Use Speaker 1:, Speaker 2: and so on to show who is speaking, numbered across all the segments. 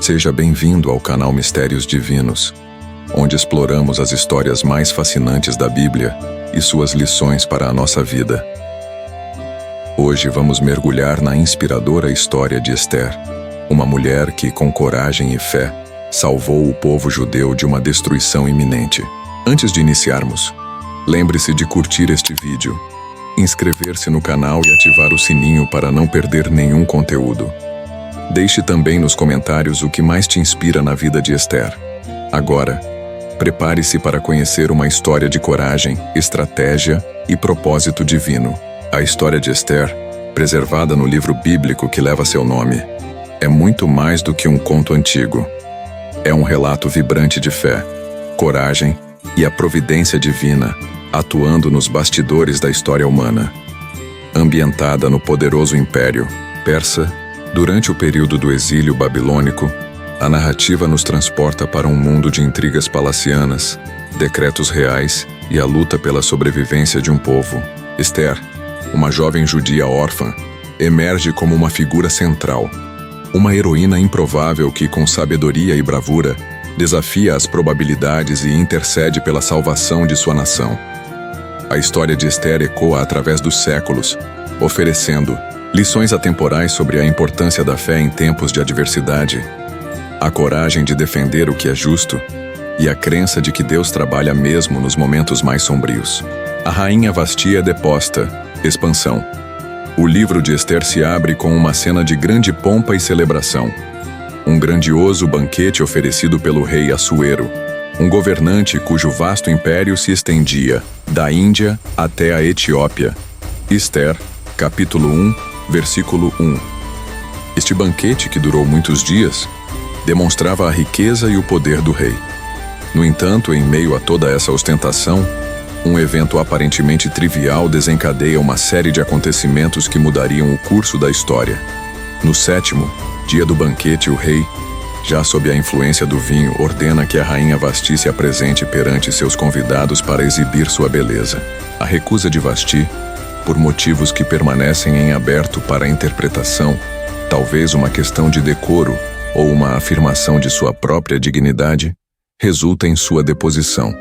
Speaker 1: Seja bem-vindo ao canal Mistérios Divinos, onde exploramos as histórias mais fascinantes da Bíblia e suas lições para a nossa vida. Hoje vamos mergulhar na inspiradora história de Esther, uma mulher que, com coragem e fé, salvou o povo judeu de uma destruição iminente. Antes de iniciarmos, lembre-se de curtir este vídeo, inscrever-se no canal e ativar o sininho para não perder nenhum conteúdo. Deixe também nos comentários o que mais te inspira na vida de Esther. Agora, prepare-se para conhecer uma história de coragem, estratégia e propósito divino. A história de Esther, preservada no livro bíblico que leva seu nome, é muito mais do que um conto antigo. É um relato vibrante de fé, coragem e a providência divina atuando nos bastidores da história humana. Ambientada no poderoso Império Persa, durante o período do exílio babilônico, a narrativa nos transporta para um mundo de intrigas palacianas, decretos reais e a luta pela sobrevivência de um povo. Esther, uma jovem judia órfã, emerge como uma figura central, uma heroína improvável que, com sabedoria e bravura, desafia as probabilidades e intercede pela salvação de sua nação. A história de Esther ecoa através dos séculos, oferecendo lições atemporais sobre a importância da fé em tempos de adversidade, a coragem de defender o que é justo e a crença de que Deus trabalha mesmo nos momentos mais sombrios. A rainha Vasti é deposta. Expansão. O livro de Esther se abre com uma cena de grande pompa e celebração. Um grandioso banquete oferecido pelo rei Assuero, um governante cujo vasto império se estendia da Índia até a Etiópia. Esther, capítulo 1, versículo 1. Este banquete, que durou muitos dias, demonstrava a riqueza e o poder do rei. No entanto, em meio a toda essa ostentação, um evento aparentemente trivial desencadeia uma série de acontecimentos que mudariam o curso da história. No 7º dia do banquete, o rei, já sob a influência do vinho, ordena que a rainha Vasti se apresente perante seus convidados para exibir sua beleza. A recusa de Vasti, por motivos que permanecem em aberto para a interpretação, talvez uma questão de decoro ou uma afirmação de sua própria dignidade, resulta em sua deposição.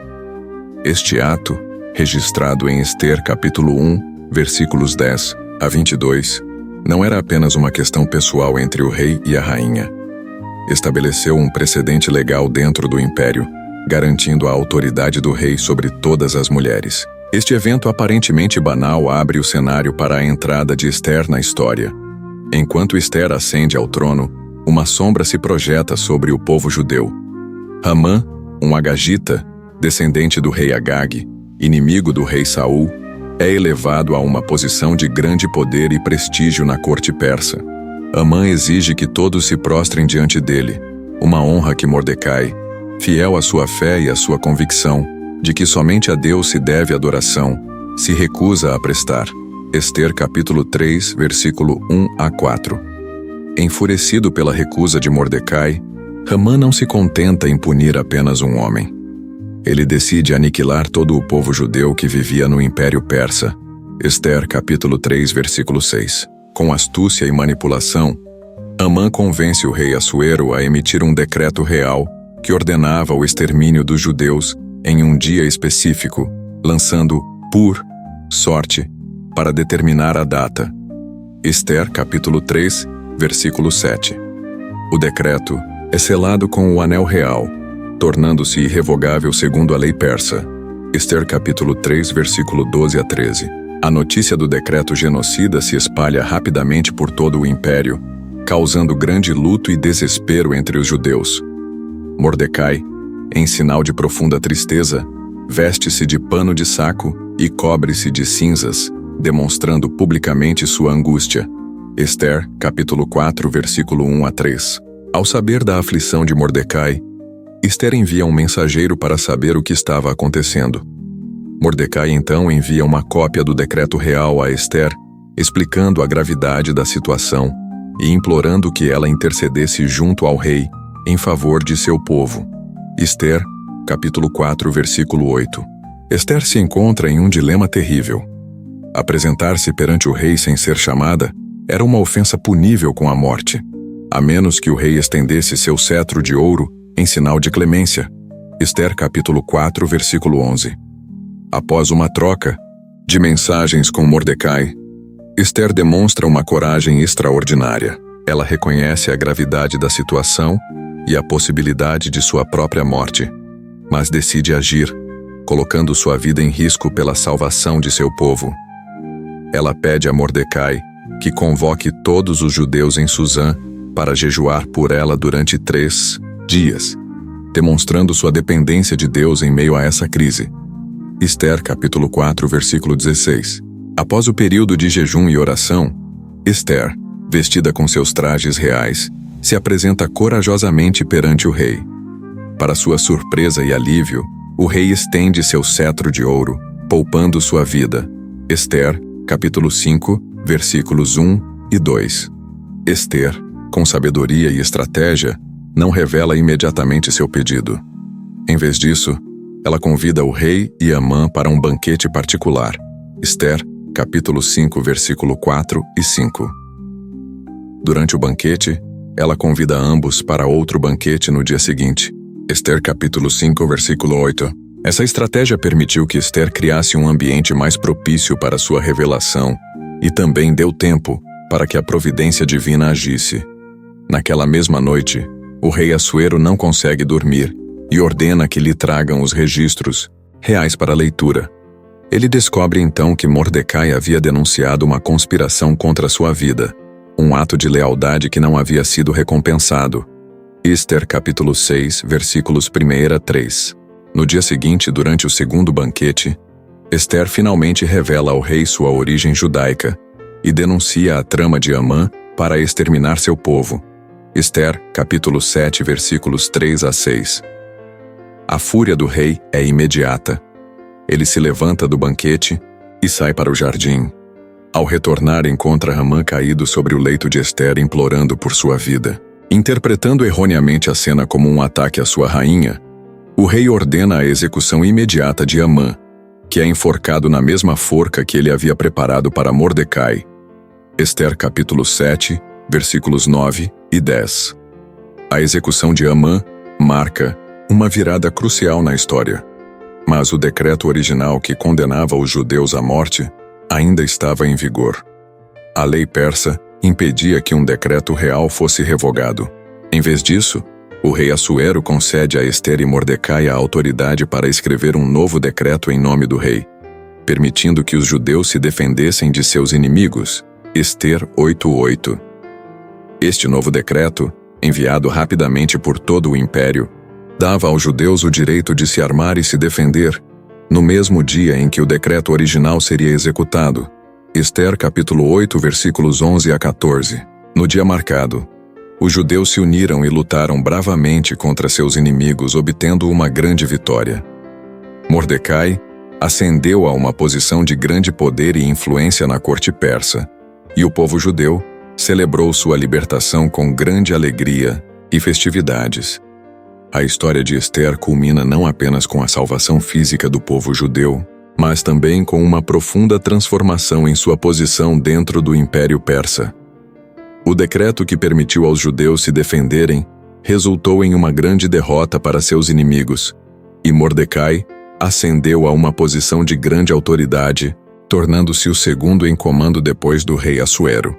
Speaker 1: Este ato, registrado em Esther capítulo 1, versículos 10 a 22, não era apenas uma questão pessoal entre o rei e a rainha. Estabeleceu um precedente legal dentro do império, garantindo a autoridade do rei sobre todas as mulheres. Este evento aparentemente banal abre o cenário para a entrada de Esther na história. Enquanto Esther ascende ao trono, uma sombra se projeta sobre o povo judeu. Hamã, um agagita, descendente do rei Agag, inimigo do rei Saul, é elevado a uma posição de grande poder e prestígio na corte persa. Hamã exige que todos se prostrem diante dele, uma honra que Mordecai, fiel à sua fé e à sua convicção de que somente a Deus se deve adoração, se recusa a prestar. Esther capítulo 3, versículo 1 a 4. Enfurecido pela recusa de Mordecai, Hamã não se contenta em punir apenas um homem. Ele decide aniquilar todo o povo judeu que vivia no Império Persa. Esther capítulo 3, versículo 6. Com astúcia e manipulação, Hamã convence o rei Assuero a emitir um decreto real que ordenava o extermínio dos judeus em um dia específico, lançando, por sorte, para determinar a data. Esther capítulo 3, versículo 7. O decreto é selado com o anel real, tornando-se irrevogável segundo a lei persa. Esther capítulo 3, versículo 12 a 13. A notícia do decreto genocida se espalha rapidamente por todo o império, causando grande luto e desespero entre os judeus. Mordecai, em sinal de profunda tristeza, veste-se de pano de saco e cobre-se de cinzas, demonstrando publicamente sua angústia. Esther, capítulo 4, versículo 1 a 3. Ao saber da aflição de Mordecai, Esther envia um mensageiro para saber o que estava acontecendo. Mordecai então envia uma cópia do decreto real a Esther, explicando a gravidade da situação e implorando que ela intercedesse junto ao rei em favor de seu povo. Esther, capítulo 4, versículo 8. Esther se encontra em um dilema terrível. Apresentar-se perante o rei sem ser chamada era uma ofensa punível com a morte. a menos que o rei estendesse seu cetro de ouro em sinal de clemência. Ester capítulo 4, versículo 11. Após uma troca de mensagens com Mordecai, Ester demonstra uma coragem extraordinária. Ela reconhece a gravidade da situação e a possibilidade de sua própria morte, mas decide agir, colocando sua vida em risco pela salvação de seu povo. Ela pede a Mordecai que convoque todos os judeus em Susã para jejuar por ela durante 3 dias, demonstrando sua dependência de Deus em meio a essa crise. Ester capítulo 4, versículo 16. Após o período de jejum e oração, Ester, vestida com seus trajes reais, se apresenta corajosamente perante o rei. Para sua surpresa e alívio, o rei estende seu cetro de ouro, poupando sua vida. Ester, capítulo 5, versículos 1 e 2. Ester, com sabedoria e estratégia, não revela imediatamente seu pedido. Em vez disso, ela convida o rei e Amã para um banquete particular. Ester, capítulo 5, versículo 4 e 5. Durante o banquete, ela convida ambos para outro banquete no dia seguinte. Ester capítulo 5, versículo 8. Essa estratégia permitiu que Ester criasse um ambiente mais propício para sua revelação e também deu tempo para que a providência divina agisse. Naquela mesma noite, o rei Assuero não consegue dormir e ordena que lhe tragam os registros reais para leitura. Ele descobre então que Mordecai havia denunciado uma conspiração contra sua vida, um ato de lealdade que não havia sido recompensado. Ester capítulo 6, versículos 1 a 3. No dia seguinte, durante o segundo banquete, Ester finalmente revela ao rei sua origem judaica e denuncia a trama de Amã para exterminar seu povo. Ester capítulo 7, versículos 3 a 6. A fúria do rei é imediata. Ele se levanta do banquete e sai para o jardim. Ao retornar, encontra Amã caído sobre o leito de Ester, implorando por sua vida. Interpretando erroneamente a cena como um ataque à sua rainha, o rei ordena a execução imediata de Amã, que é enforcado na mesma forca que ele havia preparado para Mordecai. Ester capítulo 7, versículos 9 e 10. A execução de Amã marca uma virada crucial na história. Mas o decreto original que condenava os judeus à morte ainda estava em vigor. A lei persa impedia que um decreto real fosse revogado. Em vez disso, o rei Assuero concede a Ester e Mordecai a autoridade para escrever um novo decreto em nome do rei, permitindo que os judeus se defendessem de seus inimigos. Ester 8:8. Este novo decreto, enviado rapidamente por todo o império, dava aos judeus o direito de se armar e se defender, no mesmo dia em que o decreto original seria executado. Ester capítulo 8, versículos 11 a 14. No dia marcado, os judeus se uniram e lutaram bravamente contra seus inimigos, obtendo uma grande vitória. Mordecai ascendeu a uma posição de grande poder e influência na corte persa, e o povo judeu celebrou sua libertação com grande alegria e festividades. A história de Ester culmina não apenas com a salvação física do povo judeu, mas também com uma profunda transformação em sua posição dentro do Império Persa. O decreto que permitiu aos judeus se defenderem resultou em uma grande derrota para seus inimigos, e Mordecai ascendeu a uma posição de grande autoridade, tornando-se o segundo em comando depois do rei Assuero.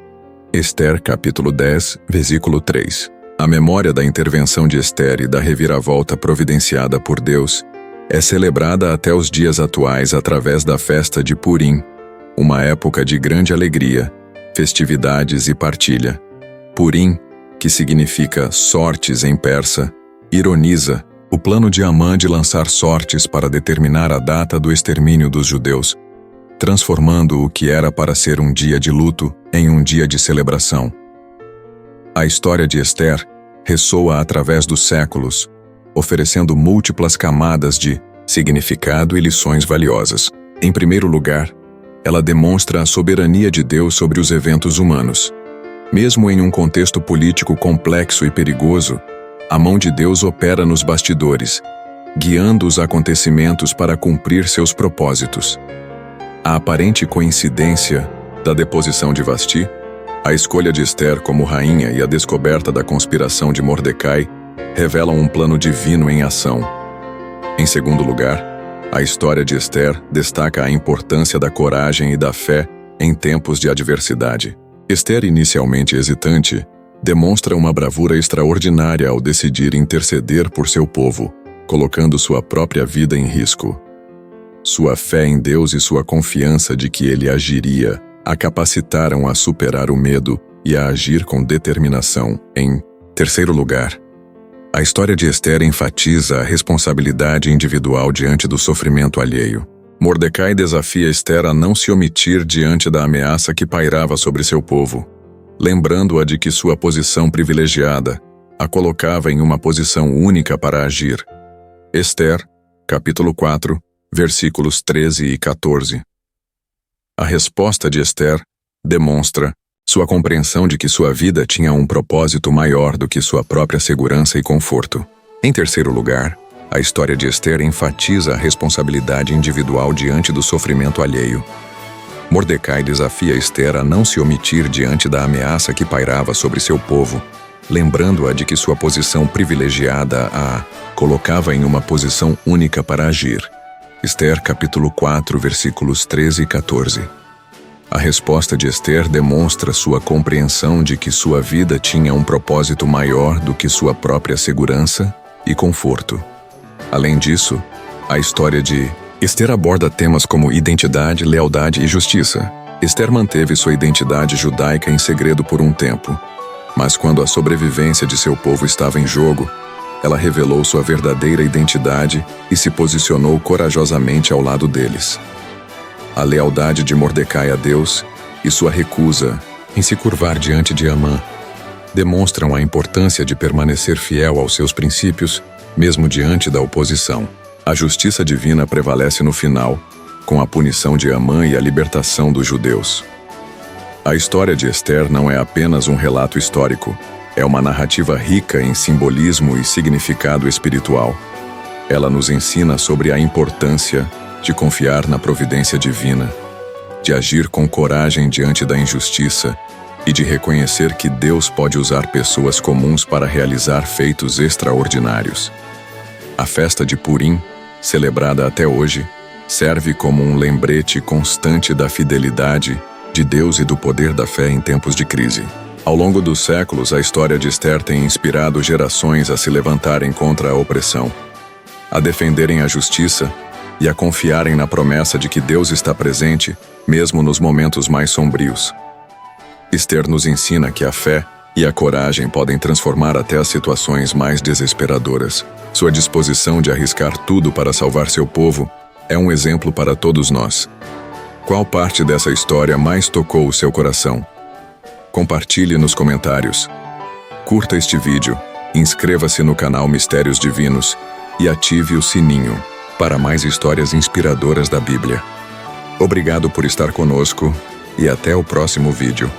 Speaker 1: Ester capítulo 10, versículo 3. A memória da intervenção de Ester e da reviravolta providenciada por Deus é celebrada até os dias atuais através da festa de Purim, uma época de grande alegria, festividades e partilha. Purim, que significa sortes em persa, ironiza o plano de Amã de lançar sortes para determinar a data do extermínio dos judeus, transformando o que era para ser um dia de luto em um dia de celebração. A história de Ester ressoa através dos séculos, oferecendo múltiplas camadas de significado e lições valiosas. Em primeiro lugar, ela demonstra a soberania de Deus sobre os eventos humanos. Mesmo em um contexto político complexo e perigoso, a mão de Deus opera nos bastidores, guiando os acontecimentos para cumprir seus propósitos. A aparente coincidência da deposição de Vasti A escolha de Ester como rainha e a descoberta da conspiração de Mordecai revelam um plano divino em ação. Em segundo lugar, a história de Ester destaca a importância da coragem e da fé em tempos de adversidade. Ester, inicialmente hesitante, demonstra uma bravura extraordinária ao decidir interceder por seu povo, colocando sua própria vida em risco. Sua fé em Deus e sua confiança de que ele agiria a capacitaram a superar o medo e a agir com determinação. Em terceiro lugar, a história de Ester enfatiza a responsabilidade individual diante do sofrimento alheio. Mordecai desafia Ester a não se omitir diante da ameaça que pairava sobre seu povo, lembrando-a de que sua posição privilegiada a colocava em uma posição única para agir. Ester, capítulo 4, versículos 13 e 14. A resposta de Ester demonstra sua compreensão de que sua vida tinha um propósito maior do que sua própria segurança e conforto. Em terceiro lugar, a história de Ester enfatiza a responsabilidade individual diante do sofrimento alheio. Mordecai desafia Ester a não se omitir diante da ameaça que pairava sobre seu povo, lembrando-a de que sua posição privilegiada a colocava em uma posição única para agir. Ester, capítulo 4, versículos 13 e 14. A resposta de Ester demonstra sua compreensão de que sua vida tinha um propósito maior do que sua própria segurança e conforto. Além disso, a história de Ester aborda temas como identidade, lealdade e justiça. Ester manteve sua identidade judaica em segredo por um tempo, mas quando a sobrevivência de seu povo estava em jogo, ela revelou sua verdadeira identidade e se posicionou corajosamente ao lado deles. A lealdade de Mordecai a Deus e sua recusa em se curvar diante de Amã demonstram a importância de permanecer fiel aos seus princípios, mesmo diante da oposição. A justiça divina prevalece no final, com a punição de Amã e a libertação dos judeus. A história de Ester não é apenas um relato histórico, é uma narrativa rica em simbolismo e significado espiritual. Ela nos ensina sobre a importância de confiar na providência divina, de agir com coragem diante da injustiça e de reconhecer que Deus pode usar pessoas comuns para realizar feitos extraordinários. A festa de Purim, celebrada até hoje, serve como um lembrete constante da fidelidade de Deus e do poder da fé em tempos de crise. Ao longo dos séculos, a história de Ester tem inspirado gerações a se levantarem contra a opressão, a defenderem a justiça e a confiarem na promessa de que Deus está presente, mesmo nos momentos mais sombrios. Ester nos ensina que a fé e a coragem podem transformar até as situações mais desesperadoras. Sua disposição de arriscar tudo para salvar seu povo é um exemplo para todos nós. Qual parte dessa história mais tocou o seu coração? Compartilhe nos comentários. Curta este vídeo, inscreva-se no canal Mistérios Divinos e ative o sininho para mais histórias inspiradoras da Bíblia. Obrigado por estar conosco e até o próximo vídeo.